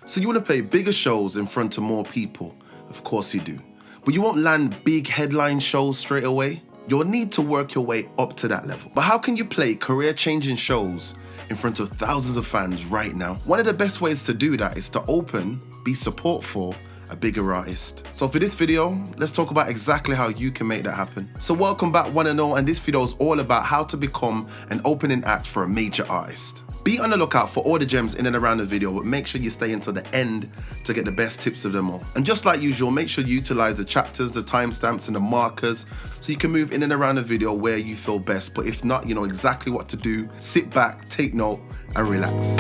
So you want to play bigger shows in front of more people? Of course you do. But you won't land big headline shows straight away. You'll need to work your way up to that level. But how can you play career-changing shows in front of thousands of fans right now? One of the best ways to do that is to be support for a bigger artist. So for this video, let's talk about exactly how you can make that happen. So welcome back one and all, and this video is all about how to become an opening act for a major artist. Be on the lookout for all the gems in and around the video, but make sure you stay until the end to get the best tips of them all. And just like usual, make sure you utilize the chapters, the timestamps and the markers so you can move in and around the video where you feel best. But if not, you know exactly what to do. Sit back, take note and relax.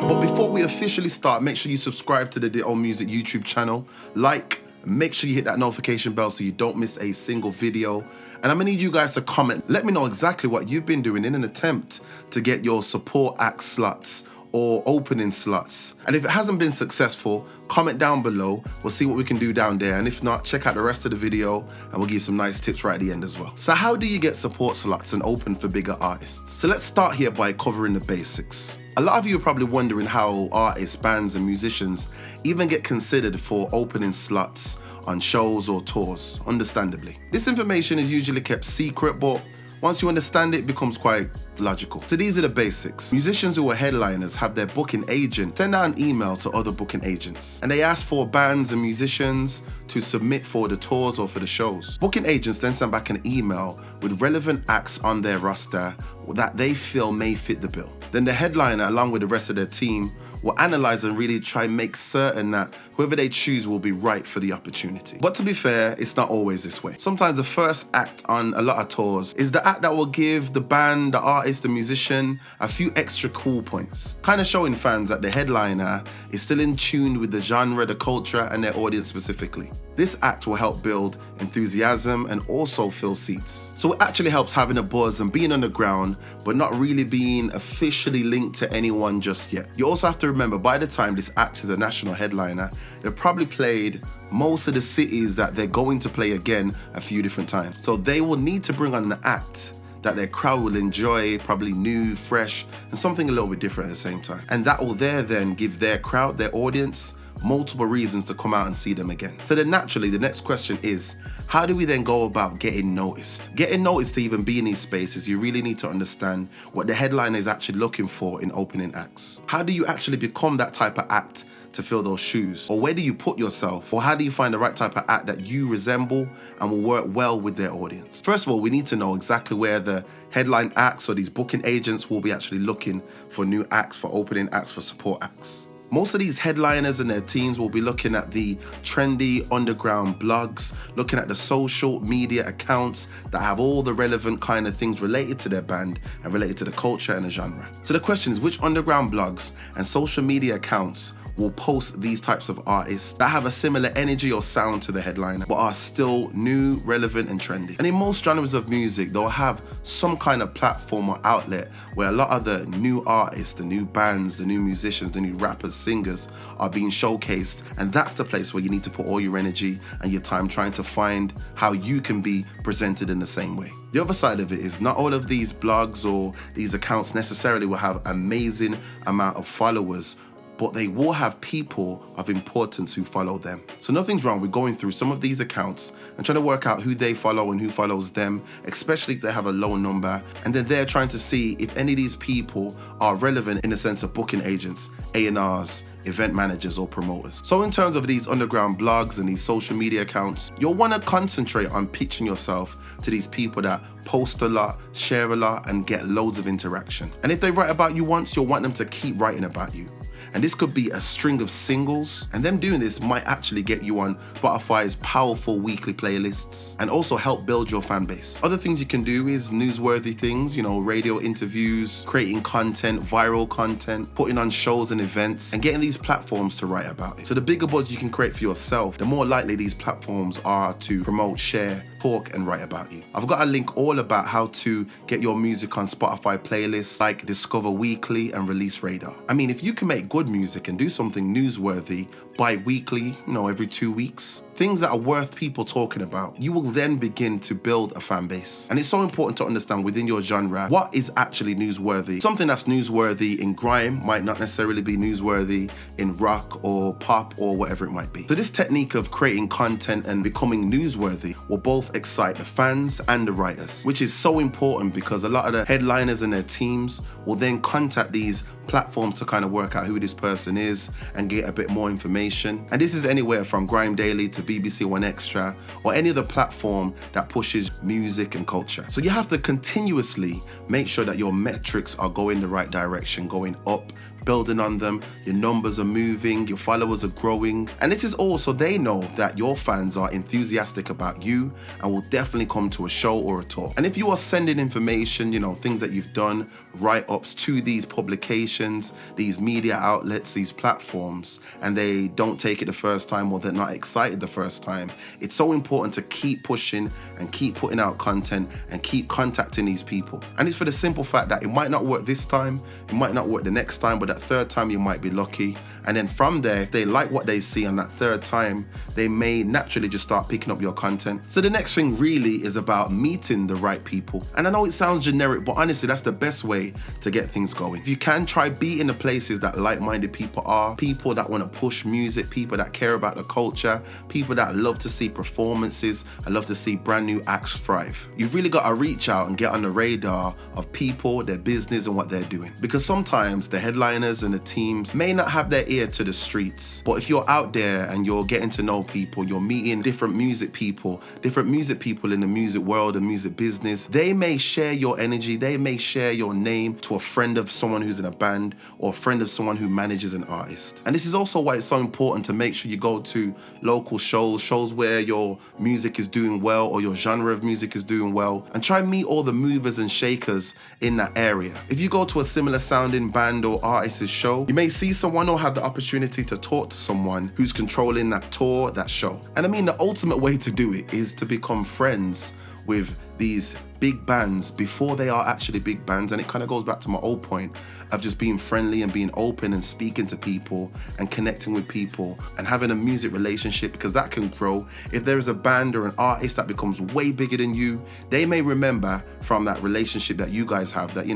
But before we officially start, make sure you subscribe to the Ditto Music YouTube channel, make sure you hit that notification bell so you don't miss a single video. And I'm gonna need you guys to comment. Let me know exactly what you've been doing in an attempt to get your support act slots or opening slots. And if it hasn't been successful, comment down below. We'll see what we can do down there. And if not, check out the rest of the video and we'll give you some nice tips right at the end as well. So how do you get support slots and open for bigger artists? So let's start here by covering the basics. A lot of you are probably wondering how artists, bands and musicians even get considered for opening slots on shows or tours, understandably. This information is usually kept secret, but once you understand it, it becomes quite logical. So these are the basics. Musicians who are headliners have their booking agent send out an email to other booking agents, and they ask for bands and musicians to submit for the tours or for the shows. Booking agents then send back an email with relevant acts on their roster that they feel may fit the bill. Then the headliner, along with the rest of their team, will analyze and really try and make certain that whoever they choose will be right for the opportunity. But to be fair, it's not always this way. Sometimes the first act on a lot of tours is the act that will give the band, the artist, the musician a few extra cool points, kind of showing fans that the headliner is still in tune with the genre, the culture, and their audience specifically. This act will help build enthusiasm and also fill seats. So it actually helps having a buzz and being underground, but not really being officially linked to anyone just yet. You also have to remember, by the time this act is a national headliner, they've probably played most of the cities that they're going to play again a few different times. So they will need to bring on an act that their crowd will enjoy, probably new, fresh, and something a little bit different at the same time. And that will then give their crowd, their audience, multiple reasons to come out and see them again. So then naturally, the next question is, how do we then go about getting noticed? Getting noticed to even be in these spaces, you really need to understand what the headliner is actually looking for in opening acts. How do you actually become that type of act to fill those shoes? Or where do you put yourself? Or how do you find the right type of act that you resemble and will work well with their audience? First of all, we need to know exactly where the headline acts or these booking agents will be actually looking for new acts, for opening acts, for support acts. Most of these headliners and their teams will be looking at the trendy underground blogs, looking at the social media accounts that have all the relevant kind of things related to their band and related to the culture and the genre. So the question is, which underground blogs and social media accounts will post these types of artists that have a similar energy or sound to the headliner, but are still new, relevant, and trendy? And in most genres of music, they'll have some kind of platform or outlet where a lot of the new artists, the new bands, the new musicians, the new rappers, singers are being showcased. And that's the place where you need to put all your energy and your time trying to find how you can be presented in the same way. The other side of it is not all of these blogs or these accounts necessarily will have amazing amount of followers, but they will have people of importance who follow them. So nothing's wrong with going through some of these accounts and trying to work out who they follow and who follows them, especially if they have a low number. And then they're trying to see if any of these people are relevant in the sense of booking agents, A&Rs, event managers or promoters. So in terms of these underground blogs and these social media accounts, you'll want to concentrate on pitching yourself to these people that post a lot, share a lot, and get loads of interaction. And if they write about you once, you'll want them to keep writing about you. And this could be a string of singles, and them doing this might actually get you on Spotify's powerful weekly playlists and also help build your fan base. Other things you can do is newsworthy things, radio interviews, creating content, viral content, putting on shows and events, and getting these platforms to write about it. So the bigger buzz you can create for yourself, the more likely these platforms are to promote, share, talk, and write about you. I've got a link all about how to get your music on Spotify playlists like Discover Weekly and Release Radar. I mean, if you can make good good music and do something newsworthy bi-weekly, every 2 weeks, things that are worth people talking about, you will then begin to build a fan base. And it's so important to understand within your genre what is actually newsworthy. Something that's newsworthy in grime might not necessarily be newsworthy in rock or pop or whatever it might be. So this technique of creating content and becoming newsworthy will both excite the fans and the writers, which is so important because a lot of the headliners and their teams will then contact these platforms to kind of work out who this person is and get a bit more information. And this is anywhere from Grime Daily to BBC One Extra or any other platform that pushes music and culture. So you have to continuously make sure that your metrics are going the right direction, going up, building on them, your numbers are moving, your followers are growing. And this is all so they know that your fans are enthusiastic about you and will definitely come to a show or a tour. And if you are sending information, things that you've done, write-ups to these publications, these media outlets, these platforms, and they don't take it the first time or they're not excited the first time, it's so important to keep pushing and keep putting out content and keep contacting these people. And it's for the simple fact that it might not work this time, it might not work the next time, but that third time you might be lucky. And then from there, if they like what they see on that third time, they may naturally just start picking up your content. So the next thing really is about meeting the right people. And I know it sounds generic, but honestly, that's the best way to get things going. If you can, try be in the places that like-minded people are, people that want to push music, people that care about the culture, people that love to see performances and love to see brand new acts thrive. You've really got to reach out and get on the radar of people, their business and what they're doing. Because sometimes the headliners and the teams may not have their ear to the streets, but if you're out there and you're getting to know people, you're meeting different music people in the music world and music business, they may share your energy, they may share your name to a friend of someone who's in a band or a friend of someone who manages an artist. And this is also why it's so important to make sure you go to local shows where your music is doing well or your genre of music is doing well, and try and meet all the movers and shakers in that area. If you go to a similar sounding band or artist's show, you may see someone or have the opportunity to talk to someone who's controlling that tour, that show. And I mean, the ultimate way to do it is to become friends with these big bands before they are actually big bands. And it kind of goes back to my old point of just being friendly and being open and speaking to people and connecting with people and having a music relationship, because that can grow. If there is a band or an artist that becomes way bigger than you, they may remember from that relationship that you guys have that,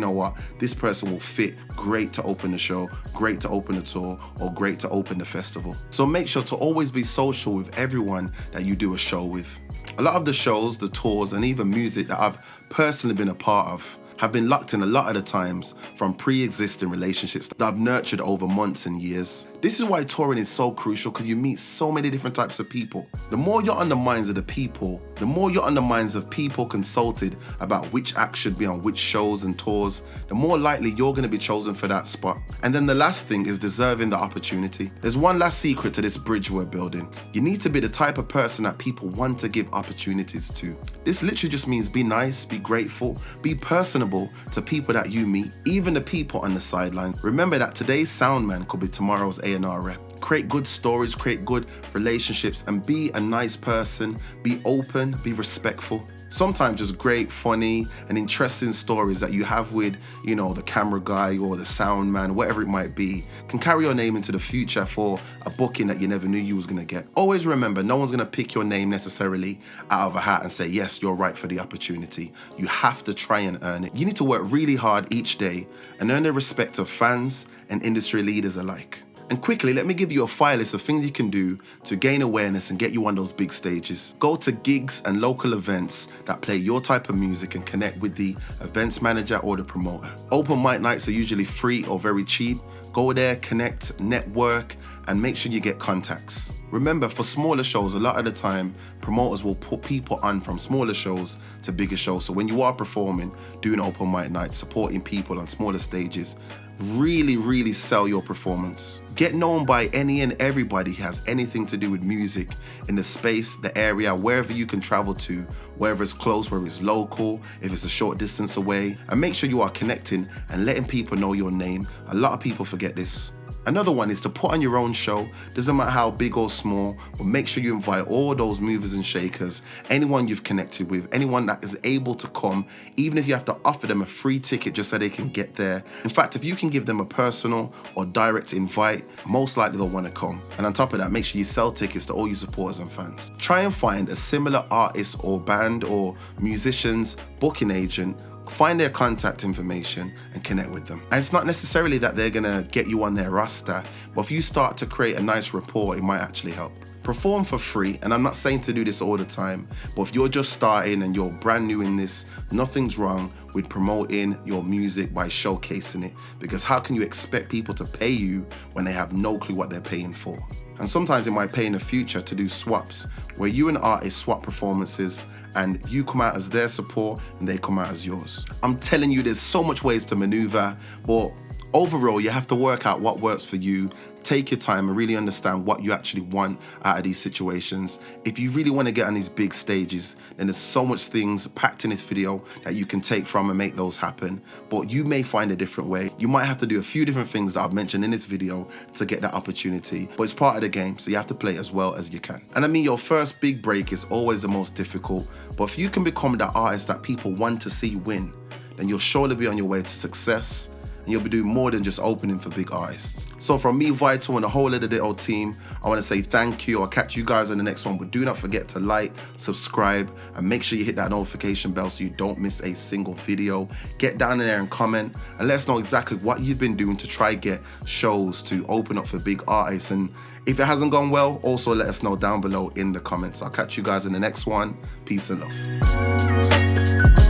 this person will fit great to open the show, great to open the tour, or great to open the festival. So make sure to always be social with everyone that you do a show with. A lot of the shows, the tours, and even music that I've personally been a part of have been locked in a lot of the times from pre-existing relationships that I've nurtured over months and years. This is why touring is so crucial, because you meet so many different types of people. The more you're on the minds of the people, the more you're on the minds of people consulted about which acts should be on which shows and tours, the more likely you're going to be chosen for that spot. And then the last thing is deserving the opportunity. There's one last secret to this bridge we're building. You need to be the type of person that people want to give opportunities to. This literally just means be nice, be grateful, be personable to people that you meet, even the people on the sidelines. Remember that today's sound man could be tomorrow's A&R rep. Create good stories, create good relationships, and be a nice person, be open, be respectful. Sometimes just great, funny, and interesting stories that you have with, the camera guy or the sound man, whatever it might be, can carry your name into the future for a booking that you never knew you was gonna get. Always remember, no one's gonna pick your name necessarily out of a hat and say, yes, you're right for the opportunity. You have to try and earn it. You need to work really hard each day and earn the respect of fans and industry leaders alike. And quickly, let me give you a fire list of things you can do to gain awareness and get you on those big stages. Go to gigs and local events that play your type of music and connect with the events manager or the promoter. Open mic nights are usually free or very cheap. Go there, connect, network, and make sure you get contacts. Remember, for smaller shows, a lot of the time, promoters will put people on from smaller shows to bigger shows. So when you are performing, doing open mic nights, supporting people on smaller stages, really sell your performance. Get known by any and everybody who has anything to do with music in the space, the area, wherever you can travel to, wherever it's close, whether it's local, if it's a short distance away, and make sure you are connecting and letting people know your name. A lot of people forget this. Another one is to put on your own show. Doesn't matter how big or small, but make sure you invite all those movers and shakers, anyone you've connected with, anyone that is able to come, even if you have to offer them a free ticket just so they can get there. In fact, if you can give them a personal or direct invite, most likely they'll want to come. And on top of that, make sure you sell tickets to all your supporters and fans. Try and find a similar artist or band or musician's booking agent. Find their contact information and connect with them. And it's not necessarily that they're gonna get you on their roster, but if you start to create a nice rapport, it might actually help. Perform for free, and I'm not saying to do this all the time, but if you're just starting and you're brand new in this, nothing's wrong with promoting your music by showcasing it, because how can you expect people to pay you when they have no clue what they're paying for? And sometimes it might pay in the future to do swaps, where you and artists swap performances and you come out as their support and they come out as yours. I'm telling you, there's so much ways to maneuver, but overall, you have to work out what works for you. Take your time and really understand what you actually want out of these situations. If you really want to get on these big stages, then there's so much things packed in this video that you can take from and make those happen. But you may find a different way. You might have to do a few different things that I've mentioned in this video to get that opportunity. But it's part of the game, so you have to play as well as you can. And I mean, your first big break is always the most difficult. But if you can become that artist that people want to see win, then you'll surely be on your way to success. And you'll be doing more than just opening for big artists. So from me, Vital, and the whole of the Ditto team, I want to say thank you. I'll catch you guys on the next one, but do not forget to like, subscribe, and make sure you hit that notification bell so you don't miss a single video. Get down in there and comment, and let us know exactly what you've been doing to try get shows to open up for big artists. And if it hasn't gone well, also let us know down below in the comments. I'll catch you guys in the next one. Peace and love.